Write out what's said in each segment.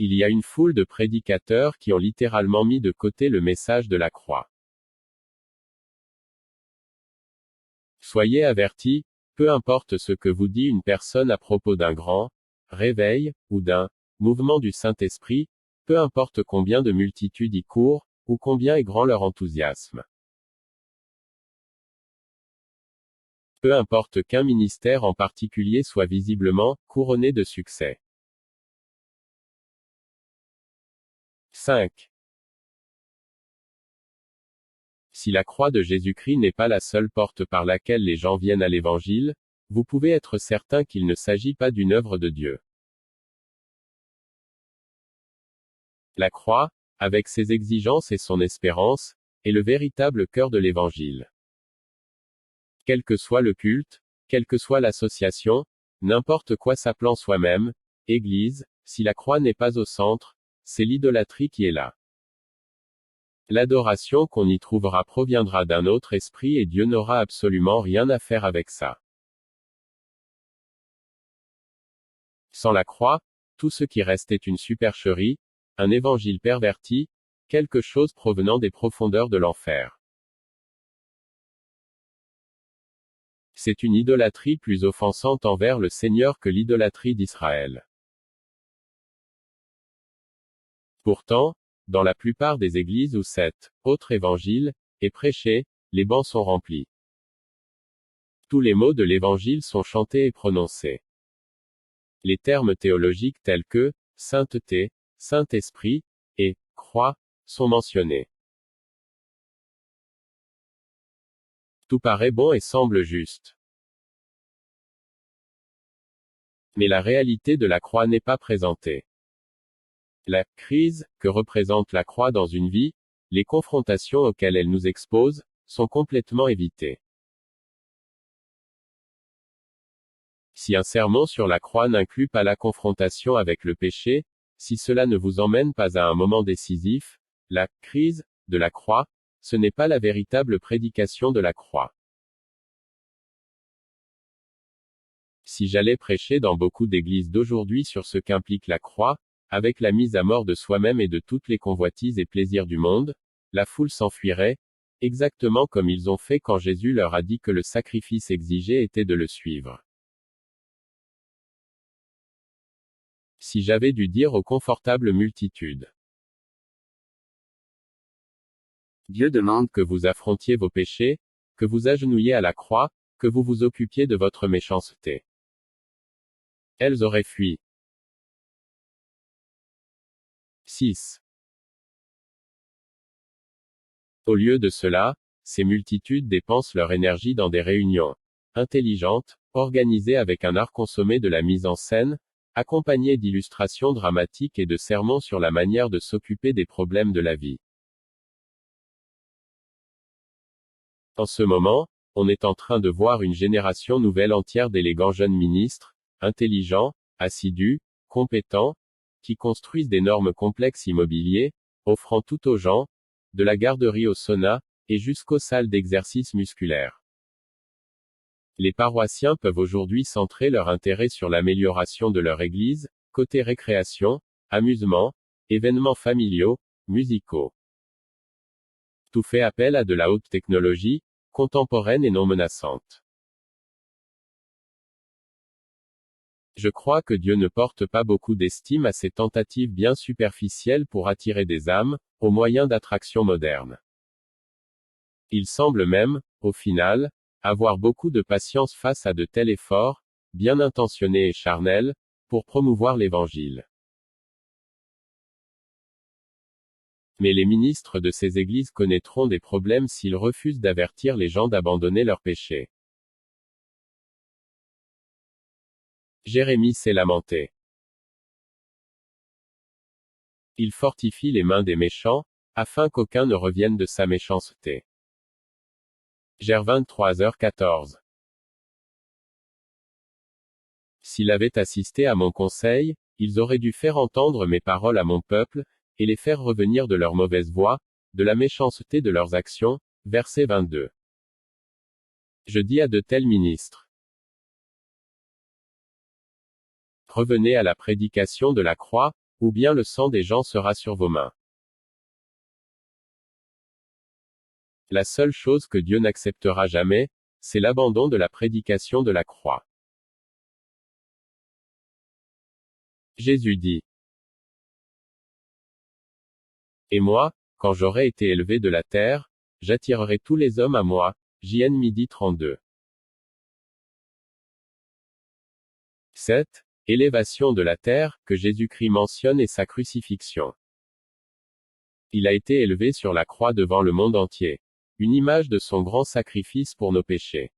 Il y a une foule de prédicateurs qui ont littéralement mis de côté le message de la croix. Soyez avertis, peu importe ce que vous dit une personne à propos d'un grand réveil, ou d'un mouvement du Saint-Esprit, peu importe combien de multitudes y courent, ou combien est grand leur enthousiasme. Peu importe qu'un ministère en particulier soit visiblement couronné de succès. 5. Si la croix de Jésus-Christ n'est pas la seule porte par laquelle les gens viennent à l'Évangile, vous pouvez être certain qu'il ne s'agit pas d'une œuvre de Dieu. La croix, avec ses exigences et son espérance, est le véritable cœur de l'Évangile. Quel que soit le culte, quelle que soit l'association, n'importe quoi s'appelant soi-même, Église, si la croix n'est pas au centre, c'est l'idolâtrie qui est là. L'adoration qu'on y trouvera proviendra d'un autre esprit et Dieu n'aura absolument rien à faire avec ça. Sans la croix, tout ce qui reste est une supercherie, un évangile perverti, quelque chose provenant des profondeurs de l'enfer. C'est une idolâtrie plus offensante envers le Seigneur que l'idolâtrie d'Israël. Pourtant, dans la plupart des églises où cet autre évangile est prêché, les bancs sont remplis. Tous les mots de l'évangile sont chantés et prononcés. Les termes théologiques tels que sainteté, Saint-Esprit et croix sont mentionnés. Tout paraît bon et semble juste. Mais la réalité de la croix n'est pas présentée. La crise que représente la croix dans une vie, les confrontations auxquelles elle nous expose, sont complètement évitées. Si un sermon sur la croix n'inclut pas la confrontation avec le péché, si cela ne vous emmène pas à un moment décisif, la crise de la croix, ce n'est pas la véritable prédication de la croix. Si j'allais prêcher dans beaucoup d'églises d'aujourd'hui sur ce qu'implique la croix, avec la mise à mort de soi-même et de toutes les convoitises et plaisirs du monde, la foule s'enfuirait, exactement comme ils ont fait quand Jésus leur a dit que le sacrifice exigé était de le suivre. Si j'avais dû dire aux confortables multitudes, Dieu demande que vous affrontiez vos péchés, que vous agenouilliez à la croix, que vous vous occupiez de votre méchanceté. Elles auraient fui. 6. Au lieu de cela, ces multitudes dépensent leur énergie dans des réunions intelligentes, organisées avec un art consommé de la mise en scène, accompagnées d'illustrations dramatiques et de sermons sur la manière de s'occuper des problèmes de la vie. En ce moment, on est en train de voir une génération nouvelle entière d'élégants jeunes ministres, intelligents, assidus, compétents, qui construisent d'énormes complexes immobiliers, offrant tout aux gens, de la garderie au sauna, et jusqu'aux salles d'exercice musculaire. Les paroissiens peuvent aujourd'hui centrer leur intérêt sur l'amélioration de leur église, côté récréation, amusement, événements familiaux, musicaux. Tout fait appel à de la haute technologie, contemporaine et non menaçante. Je crois que Dieu ne porte pas beaucoup d'estime à ces tentatives bien superficielles pour attirer des âmes, au moyen d'attractions modernes. Il semble même, au final, avoir beaucoup de patience face à de tels efforts, bien intentionnés et charnels, pour promouvoir l'Évangile. Mais les ministres de ces églises connaîtront des problèmes s'ils refusent d'avertir les gens d'abandonner leurs péchés. Jérémie s'est lamenté. Il fortifie les mains des méchants, afin qu'aucun ne revienne de sa méchanceté. Jer 23h14. S'il avait assisté à mon conseil, ils auraient dû faire entendre mes paroles à mon peuple, et les faire revenir de leur mauvaise voie, de la méchanceté de leurs actions. Verset 22. Je dis à de tels ministres. Revenez à la prédication de la croix, ou bien le sang des gens sera sur vos mains. La seule chose que Dieu n'acceptera jamais, c'est l'abandon de la prédication de la croix. Jésus dit. Et moi, quand j'aurai été élevé de la terre, j'attirerai tous les hommes à moi. JN midi 32. 7. Élévation de la terre, que Jésus-Christ mentionne et sa crucifixion. Il a été élevé sur la croix devant le monde entier. Une image de son grand sacrifice pour nos péchés.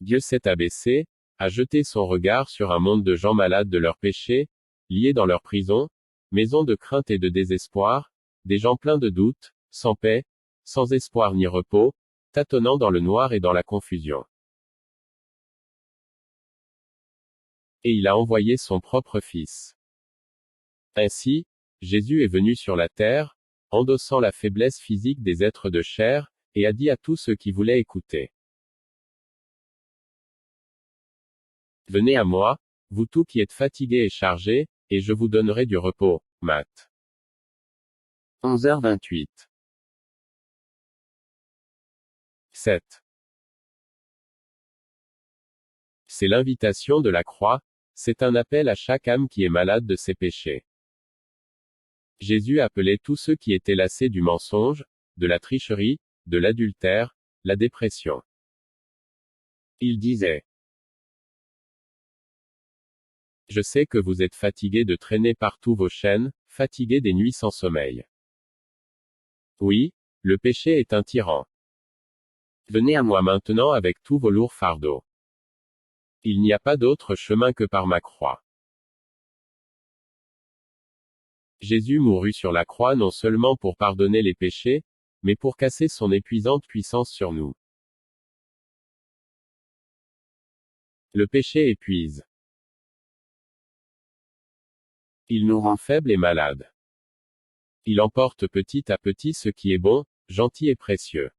Dieu s'est abaissé, a jeté son regard sur un monde de gens malades de leurs péchés, liés dans leur prison, maison de crainte et de désespoir, des gens pleins de doutes, sans paix, sans espoir ni repos, tâtonnant dans le noir et dans la confusion. Et il a envoyé son propre Fils. Ainsi, Jésus est venu sur la terre, endossant la faiblesse physique des êtres de chair, et a dit à tous ceux qui voulaient écouter. Venez à moi, vous tous qui êtes fatigués et chargés, et je vous donnerai du repos. Matthieu 11h28. 7. C'est l'invitation de la croix, c'est un appel à chaque âme qui est malade de ses péchés. Jésus appelait tous ceux qui étaient lassés du mensonge, de la tricherie, de l'adultère, la dépression. Il disait. Je sais que vous êtes fatigués de traîner partout vos chaînes, fatigués des nuits sans sommeil. Oui, le péché est un tyran. Venez à moi maintenant avec tous vos lourds fardeaux. Il n'y a pas d'autre chemin que par ma croix. Jésus mourut sur la croix non seulement pour pardonner les péchés, mais pour casser son épuisante puissance sur nous. Le péché épuise. Il nous rend faibles et malades. Il emporte petit à petit ce qui est bon, gentil et précieux.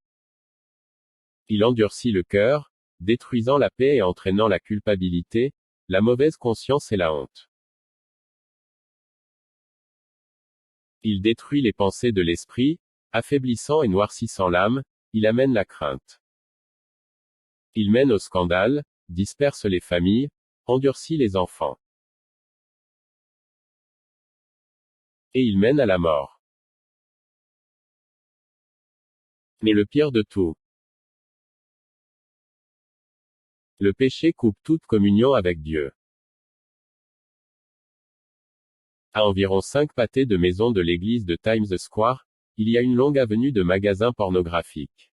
Il endurcit le cœur, détruisant la paix et entraînant la culpabilité, la mauvaise conscience et la honte. Il détruit les pensées de l'esprit, affaiblissant et noircissant l'âme, il amène la crainte. Il mène au scandale, disperse les familles, endurcit les enfants. Et il mène à la mort. Mais le pire de tout. Le péché coupe toute communion avec Dieu. À environ 5 pâtés de maison de l'église de Times Square, il y a une longue avenue de magasins pornographiques.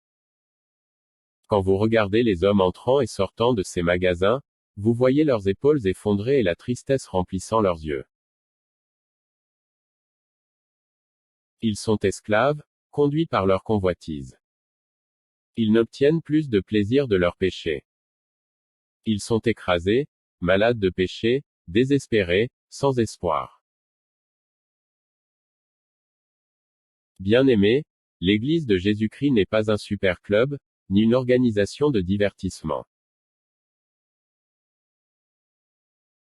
Quand vous regardez les hommes entrant et sortant de ces magasins, vous voyez leurs épaules effondrées et la tristesse remplissant leurs yeux. Ils sont esclaves, conduits par leur convoitise. Ils n'obtiennent plus de plaisir de leur péché. Ils sont écrasés, malades de péché, désespérés, sans espoir. Bien-aimés, l'Église de Jésus-Christ n'est pas un super club, ni une organisation de divertissement.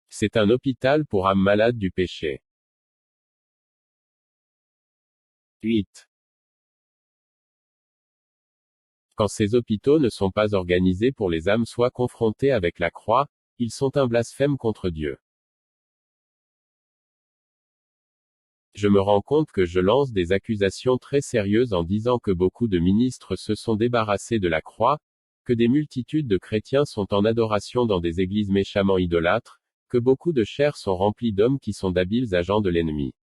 C'est un hôpital pour âmes malades du péché. 8. Quand ces hôpitaux ne sont pas organisés pour les âmes soit confrontées avec la croix, ils sont un blasphème contre Dieu. Je me rends compte que je lance des accusations très sérieuses en disant que beaucoup de ministres se sont débarrassés de la croix, que des multitudes de chrétiens sont en adoration dans des églises méchamment idolâtres, que beaucoup de chairs sont remplies d'hommes qui sont d'habiles agents de l'ennemi.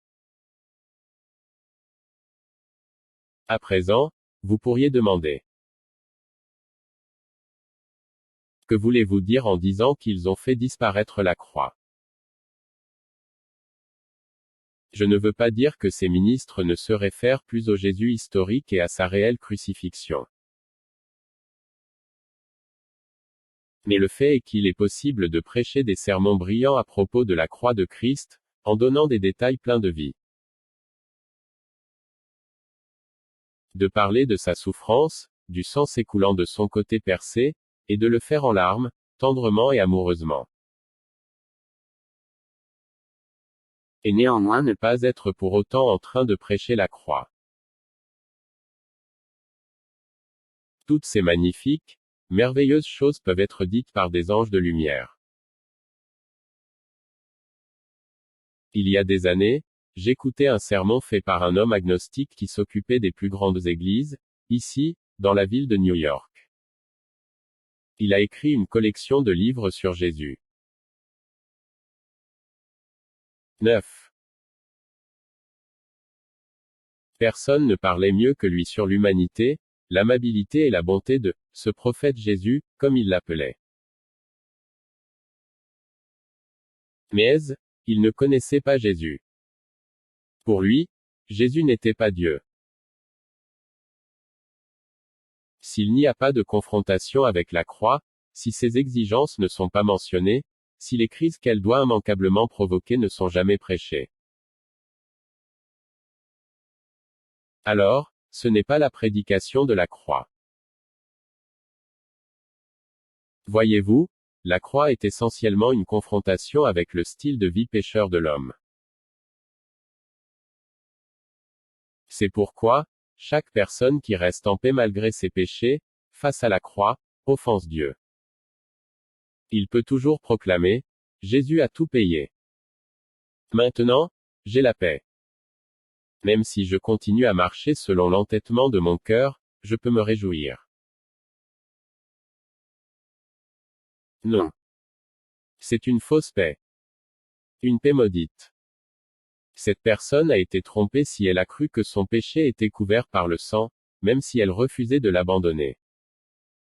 À présent, vous pourriez demander. Que voulez-vous dire en disant qu'ils ont fait disparaître la croix? Je ne veux pas dire que ces ministres ne se réfèrent plus au Jésus historique et à sa réelle crucifixion. Mais le fait est qu'il est possible de prêcher des sermons brillants à propos de la croix de Christ, en donnant des détails pleins de vie. De parler de sa souffrance, du sang s'écoulant de son côté percé, et de le faire en larmes, tendrement et amoureusement. et néanmoins ne pas être pour autant en train de prêcher la croix. Toutes ces magnifiques, merveilleuses choses peuvent être dites par des anges de lumière. Il y a des années, j'écoutais un sermon fait par un homme agnostique qui s'occupait des plus grandes églises, ici, dans la ville de New York. Il a écrit une collection de livres sur Jésus. 9. Personne ne parlait mieux que lui sur l'humanité, l'amabilité et la bonté de ce prophète Jésus, comme il l'appelait. Mais il ne connaissait pas Jésus. Pour lui, Jésus n'était pas Dieu. S'il n'y a pas de confrontation avec la croix, si ses exigences ne sont pas mentionnées, si les crises qu'elle doit immanquablement provoquer ne sont jamais prêchées, alors, ce n'est pas la prédication de la croix. Voyez-vous, la croix est essentiellement une confrontation avec le style de vie pécheur de l'homme. C'est pourquoi, chaque personne qui reste en paix malgré ses péchés, face à la croix, offense Dieu. Il peut toujours proclamer, Jésus a tout payé. Maintenant, j'ai la paix. Même si je continue à marcher selon l'entêtement de mon cœur, je peux me réjouir. Non. C'est une fausse paix. Une paix maudite. Cette personne a été trompée si elle a cru que son péché était couvert par le sang, même si elle refusait de l'abandonner.